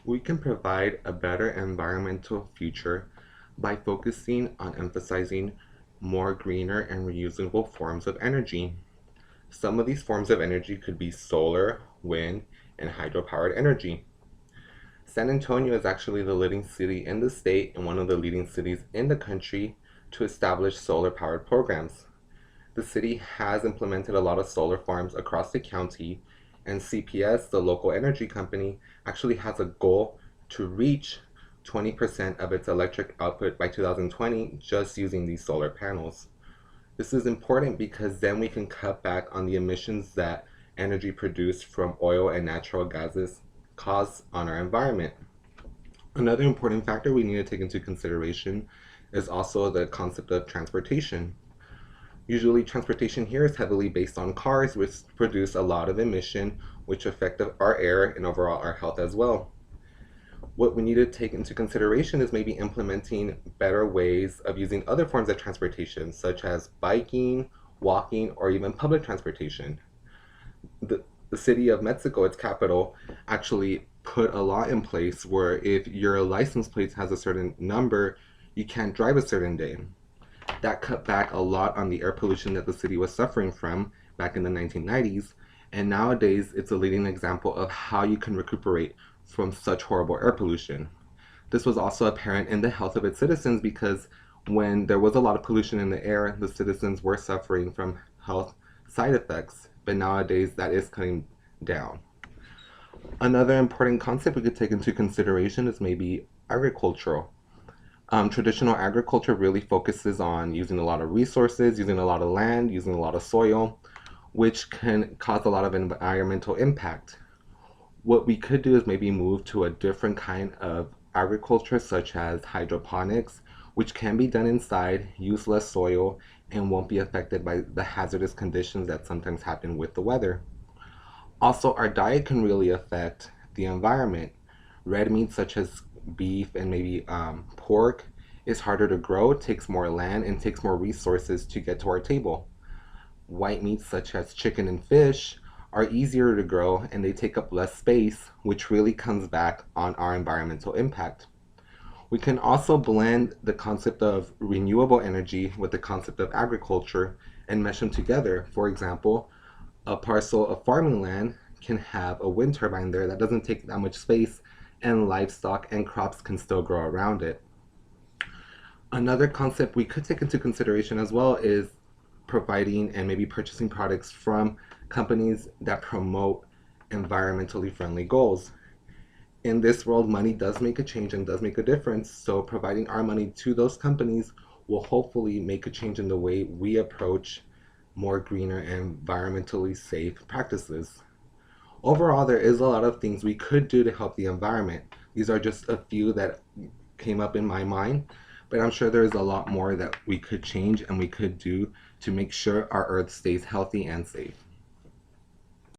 We can provide a better environmental future by focusing on emphasizing more greener and reusable forms of energy. Some of these forms of energy could be solar, wind, and hydropowered energy. San Antonio is actually the leading city in the state and one of the leading cities in the country to establish solar powered programs. The city has implemented a lot of solar farms across the county, and CPS, the local energy company, actually has a goal to reach 20% of its electric output by 2020 just using these solar panels. This is important because then we can cut back on the emissions that energy produced from oil and natural gases cause on our environment. Another important factor we need to take into consideration is also the concept of transportation. Usually transportation here is heavily based on cars, which produce a lot of emission, which affect our air and overall our health as well. What we need to take into consideration is maybe implementing better ways of using other forms of transportation, such as biking, walking, or even public transportation. The city of Mexico, its capital, actually put a law in place where if your license plate has a certain number, you can't drive a certain day. That cut back a lot on the air pollution that the city was suffering from back in the 1990s, and nowadays it's a leading example of how you can recuperate from such horrible air pollution. This was also apparent in the health of its citizens because when there was a lot of pollution in the air, the citizens were suffering from health side effects, but nowadays that is cutting down. Another important concept we could take into consideration is maybe agricultural. Traditional agriculture really focuses on using a lot of resources, using a lot of land, using a lot of soil, which can cause a lot of environmental impact. What we could do is maybe move to a different kind of agriculture, such as hydroponics, which can be done inside, use less soil, and won't be affected by the hazardous conditions that sometimes happen with the weather. Also, our diet can really affect the environment. Red meats such as beef and maybe pork is harder to grow, takes more land, and takes more resources to get to our table. White meats such as chicken and fish are easier to grow and they take up less space, which really comes back on our environmental impact. We can also blend the concept of renewable energy with the concept of agriculture and mesh them together. For example, a parcel of farming land can have a wind turbine there that doesn't take that much space, and livestock and crops can still grow around it. Another concept we could take into consideration as well is providing and maybe purchasing products from companies that promote environmentally friendly goals. In this world, money does make a change and does make a difference, so providing our money to those companies will hopefully make a change in the way we approach more greener and environmentally safe practices. Overall, there is a lot of things we could do to help the environment. These are just a few that came up in my mind, but I'm sure there's a lot more that we could change and we could do to make sure our Earth stays healthy and safe.